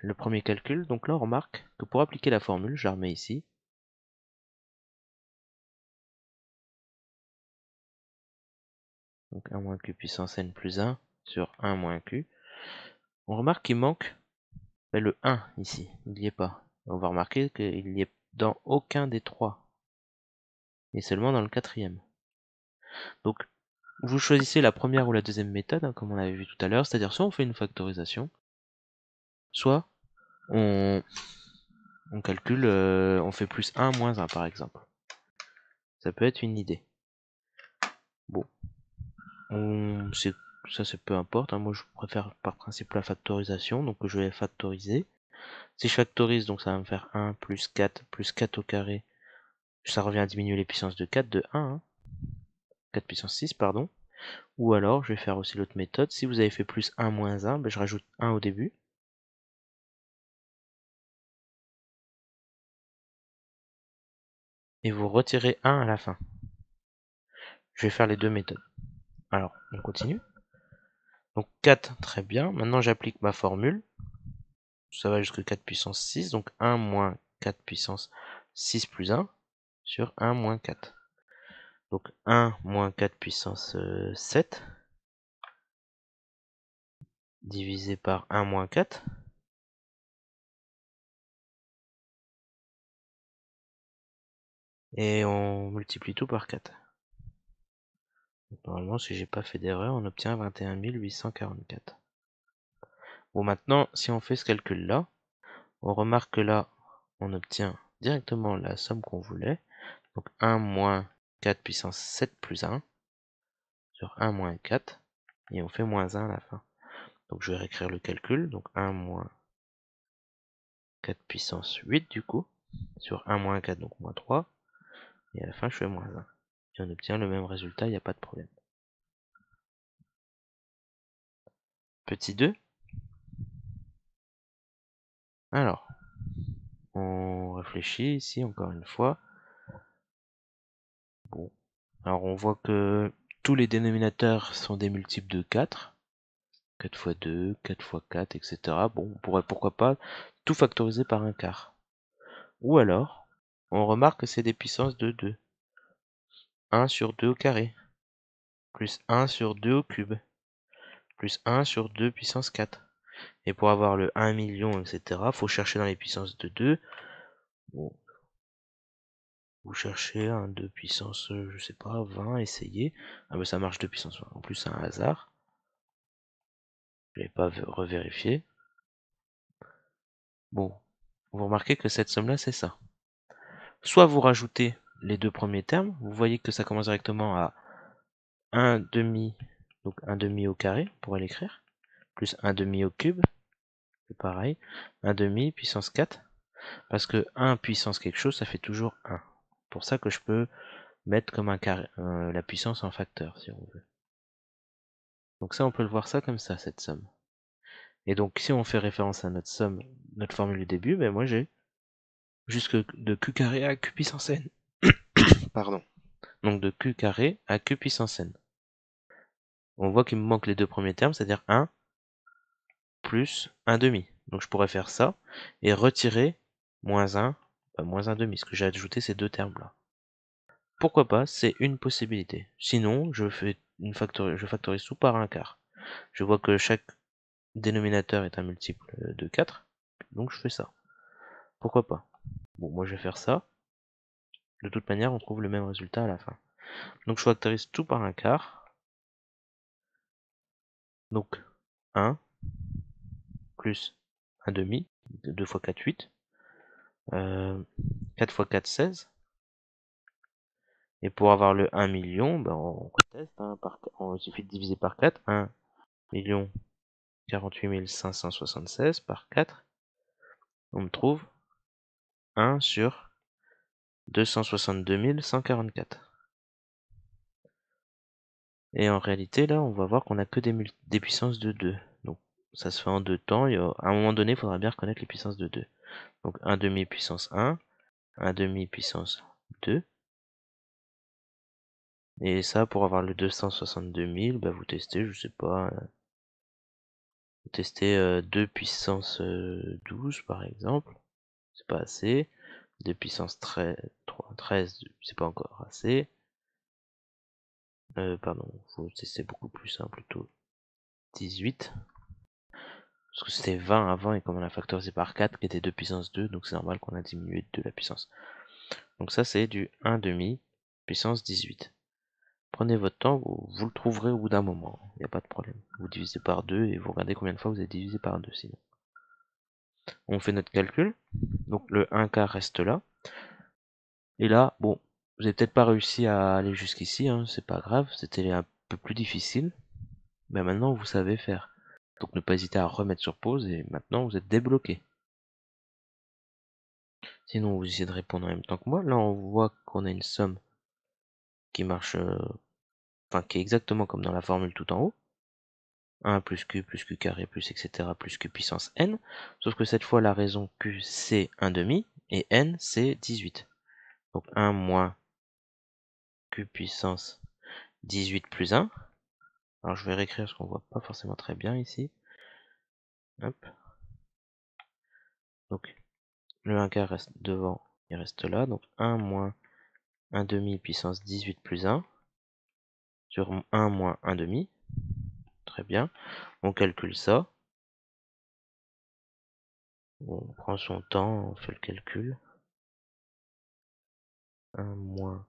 le premier calcul. Donc là, on remarque que pour appliquer la formule, je la remets ici. Donc 1 moins q puissance n plus 1 sur 1 moins q. On remarque qu'il manque le 1 ici, il n'y est pas. On va remarquer qu'il n'y est dans aucun des trois, et seulement dans le quatrième. Donc vous choisissez la première ou la deuxième méthode, hein, comme on avait vu tout à l'heure, c'est-à-dire soit on fait une factorisation, soit on calcule, on fait plus 1 moins 1 par exemple. Ça peut être une idée. Bon, ça c'est peu importe, hein. Moi je préfère par principe la factorisation, donc je vais factoriser. Si je factorise, donc ça va me faire 1 plus 4 au carré, ça revient à diminuer les puissances de 4 de 1, hein. 4 puissance 6, pardon. Ou alors, je vais faire aussi l'autre méthode. Si vous avez fait plus 1 moins 1, ben je rajoute 1 au début. Et vous retirez 1 à la fin. Je vais faire les deux méthodes. Alors, on continue. Donc 4, très bien. Maintenant, j'applique ma formule. Ça va jusqu'à 4 puissance 6. Donc 1 moins 4 puissance 6 plus 1 sur 1 moins 4. Donc 1 moins 4 puissance 7 divisé par 1 moins 4. Et on multiplie tout par 4. Donc, normalement, si j'ai pas fait d'erreur, on obtient 21 844. Bon, maintenant, si on fait ce calcul-là, on remarque que là, on obtient directement la somme qu'on voulait. Donc 1 moins 4 puissance 7 plus 1 sur 1 moins 4. Et on fait moins 1 à la fin. Donc je vais réécrire le calcul. Donc 1 moins 4 puissance 8 du coup. Sur 1 moins 4, donc moins 3. Et à la fin, je fais moins 1. Et on obtient le même résultat, il n'y a pas de problème. Petit 2. Alors, on réfléchit ici encore une fois. Bon. Alors on voit que tous les dénominateurs sont des multiples de 4. 4 fois 2, 4 fois 4, etc. Bon, on pourrait pourquoi pas tout factoriser par un quart. Ou alors, on remarque que c'est des puissances de 2. 1 sur 2 au carré, plus 1 sur 2 au cube, plus 1 sur 2 puissance 4. Et pour avoir le 1 million, etc., faut chercher dans les puissances de 2. Bon, vous cherchez un 2 puissance, je sais pas, 20, essayez. Ah ben ça marche 2 puissance 20. En plus, c'est un hasard. Je l'ai pas revérifié. Bon, vous remarquez que cette somme-là, c'est ça. Soit vous rajoutez les deux premiers termes, vous voyez que ça commence directement à 1 demi, donc 1 demi au carré, on pourrait l'écrire, plus 1 demi au cube, c'est pareil, 1 demi puissance 4, parce que 1 puissance quelque chose, ça fait toujours 1. Pour ça que je peux mettre comme un carré, la puissance en facteur, si on veut. Donc ça, on peut le voir ça comme ça, cette somme. Et donc, si on fait référence à notre somme, notre formule du début, ben moi j'ai jusque de q carré à q puissance n. Pardon. Donc de q carré à q puissance n. On voit qu'il me manque les deux premiers termes, c'est-à-dire 1 plus 1 demi. Donc je pourrais faire ça et retirer moins 1, moins 1 demi, parce que j'ai ajouté ces deux termes-là. Pourquoi pas, c'est une possibilité. Sinon, je factorise tout par un quart. Je vois que chaque dénominateur est un multiple de 4, donc je fais ça. Pourquoi pas? Bon, moi je vais faire ça. De toute manière, on trouve le même résultat à la fin. Donc je factorise tout par un quart. Donc 1 plus 1 demi, 2 fois 4, 8. 4 fois 4, 16. Et pour avoir le 1 million, ben on reteste, hein, il suffit de diviser par 4. 1 million 48 576 par 4. On me trouve 1 sur 262 144. Et en réalité, là, on va voir qu'on a que des puissances de 2. Donc, ça se fait en deux temps. À un moment donné, il faudra bien reconnaître les puissances de 2. Donc, 1 demi puissance 1, 1 demi puissance 2. Et ça, pour avoir le 262 000, bah, vous testez, je sais pas, tester 2 puissance 12 par exemple, c'est pas assez. 2 puissance 13, c'est pas encore assez. Pardon, faut tester beaucoup plus, hein, plutôt 18. Parce que c'était 20 avant, et comme on a factorisé par 4, qui était 2 puissance 2, donc c'est normal qu'on a diminué de la puissance. Donc ça, c'est du 1,5 puissance 18. Prenez votre temps, vous le trouverez au bout d'un moment, il n'y a pas de problème. Vous divisez par 2 et vous regardez combien de fois vous avez divisé par 2 sinon. On fait notre calcul, donc le 1 quart reste là. Et là, bon, vous n'avez peut-être pas réussi à aller jusqu'ici, hein, c'est pas grave, c'était un peu plus difficile. Mais maintenant, vous savez faire. Donc ne pas hésiter à remettre sur pause, et maintenant vous êtes débloqué. Sinon, vous essayez de répondre en même temps que moi. Là, on voit qu'on a une somme qui marche, enfin qui est exactement comme dans la formule tout en haut. 1 plus q carré plus etc. plus q puissance n. Sauf que cette fois, la raison q c'est 1,5 et n c'est 18. Donc 1 moins q puissance 18 plus 1. Alors je vais réécrire ce qu'on voit pas forcément très bien ici. Hop. Donc le 1 quart reste devant, il reste là. Donc 1 moins 1,5 puissance 18 plus 1 sur 1 moins 1,5. Très bien. On calcule ça. On prend son temps, on fait le calcul. 1 moins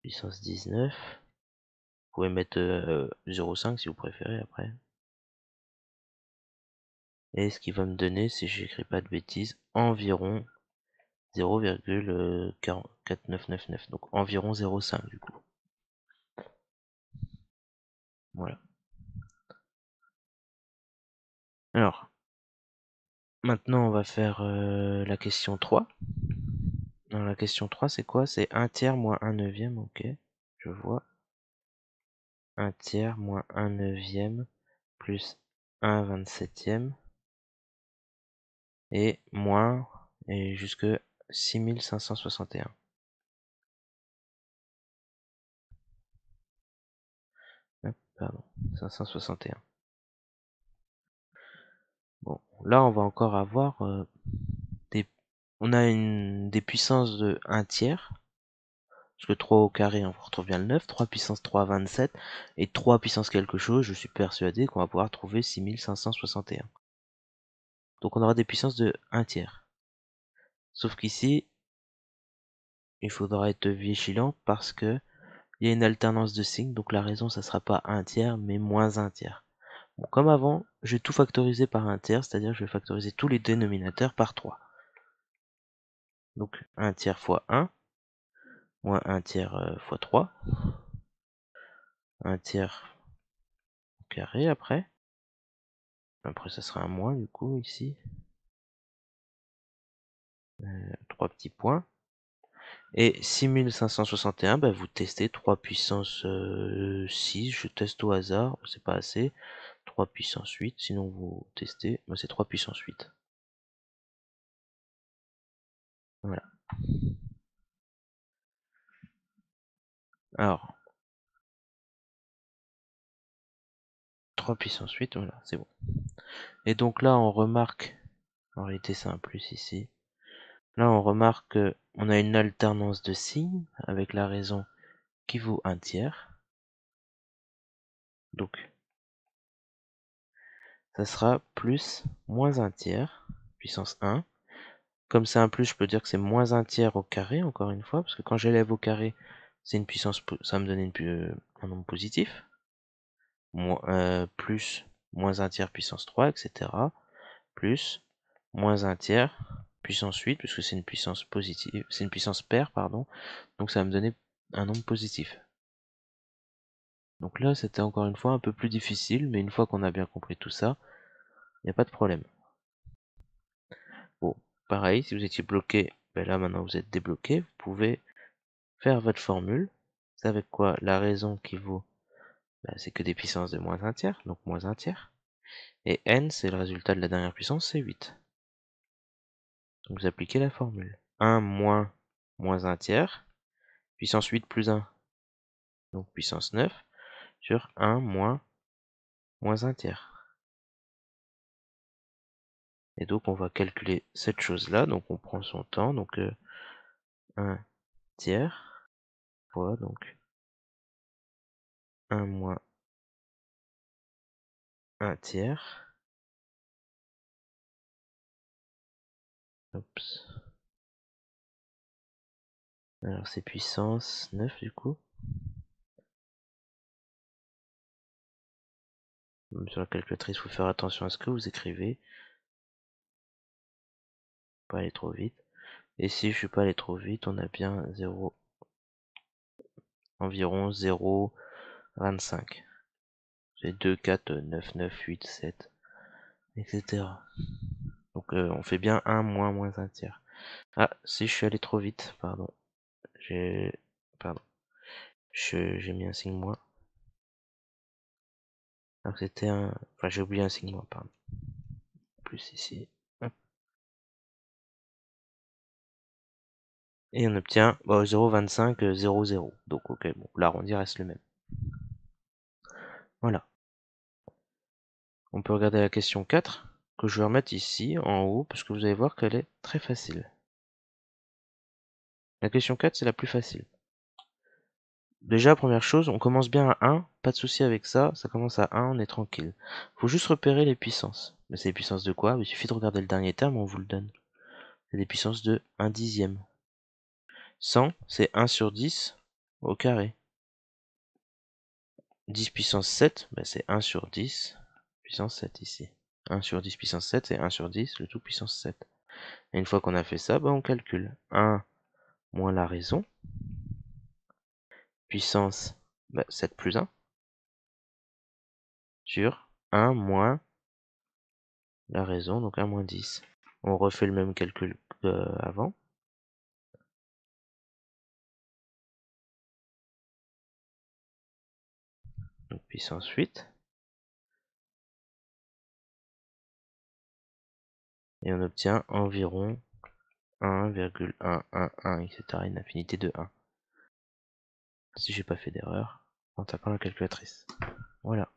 puissance 19. Vous pouvez mettre 0,5 si vous préférez après. Et ce qui va me donner, si j'écris pas de bêtises, environ 0,4999. Donc environ 0,5 du coup. Voilà. Alors, maintenant on va faire la question 3. Alors, la question 3 c'est quoi? C'est 1 tiers moins 1 neuvième, ok. Je vois. 1 tiers moins 1 neuvième plus 1 27e et moins et jusque 6561. Hop, pardon, 561. Bon, là on va encore avoir on a des puissances de 1 tiers, parce que 3 au carré, on retrouve bien le 9, 3 puissance 3, 27, et 3 puissance quelque chose, je suis persuadé qu'on va pouvoir trouver 6561. Donc on aura des puissances de 1 tiers. Sauf qu'ici, il faudra être vigilant parce que il y a une alternance de signes, donc la raison ça sera pas 1 tiers, mais moins 1 tiers. Bon, comme avant, je vais tout factoriser par 1 tiers, c'est-à-dire je vais factoriser tous les dénominateurs par 3. Donc 1 tiers fois 1, moins 1 tiers fois 3, 1 tiers au carré après. Après ça sera un moins du coup ici. 3 petits points. Et 6561, bah, vous testez 3 puissance 6, je teste au hasard, c'est pas assez. 3 puissance 8, sinon vous testez, moi c'est 3 puissance 8. Voilà. Alors, 3 puissance 8, voilà, c'est bon. Et donc là, on remarque, en réalité c'est un plus ici, là on remarque qu'on a une alternance de signes avec la raison qui vaut 1 tiers. Donc, ça sera plus moins 1 tiers, puissance 1. Comme c'est un plus, je peux dire que c'est moins 1 tiers au carré, encore une fois, parce que quand j'élève au carré, c'est une puissance, ça va me donner un nombre positif. Plus moins 1 tiers puissance 3, etc. Plus moins 1 tiers puissance 8, puisque c'est une puissance positive, c'est une puissance paire, pardon. Donc ça va me donner un nombre positif. Donc là, c'était encore une fois un peu plus difficile, mais une fois qu'on a bien compris tout ça, il n'y a pas de problème. Bon, pareil, si vous étiez bloqué, ben là maintenant vous êtes débloqué, vous pouvez faire votre formule. C'est avec quoi la raison qui vaut, ben, c'est que des puissances de moins 1 tiers, donc moins 1 tiers. Et n, c'est le résultat de la dernière puissance, c'est 8. Donc vous appliquez la formule. 1 moins moins 1 tiers, puissance 8 plus 1, donc puissance 9, sur 1 moins 1 tiers. Et donc on va calculer cette chose-là, donc on prend son temps, donc 1 tiers fois donc 1 moins 1 tiers. Oups. Alors c'est puissance 9 du coup. Même sur la calculatrice, il faut faire attention à ce que vous écrivez. Pas aller trop vite. Et si je suis pas allé trop vite, on a bien 0, environ 0,25. C'est 2, 4, 9, 9, 8, 7, etc. Donc on fait bien 1 moins 1 tiers. Ah, si je suis allé trop vite, pardon. Pardon. J'ai mis un signe moins. Alors c'était un... Enfin j'ai oublié un signe moins, pardon. Plus ici. Hop. Et on obtient 0,25, 0,0. Donc ok, bon, l'arrondi reste le même. Voilà. On peut regarder la question 4, que je vais remettre ici, en haut, parce que vous allez voir qu'elle est très facile. La question 4, c'est la plus facile. Déjà, première chose, on commence bien à 1, pas de souci avec ça, ça commence à 1, on est tranquille. Faut juste repérer les puissances. Mais c'est les puissances de quoi? Il suffit de regarder le dernier terme, on vous le donne. C'est des puissances de 1 dixième. 100, c'est 1 sur 10 au carré. 10 puissance 7, bah c'est 1 sur 10 puissance 7 ici. 1 sur 10 puissance 7, c'est 1 sur 10, le tout puissance 7. Et une fois qu'on a fait ça, bah on calcule. 1 moins la raison, puissance 7 plus 1, sur 1 moins la raison, donc 1 moins 10. On refait le même calcul qu'avant. Donc puissance 8. Et on obtient environ 1,111, etc. Une infinité de 1. Si j'ai pas fait d'erreur en tapant la calculatrice. Voilà.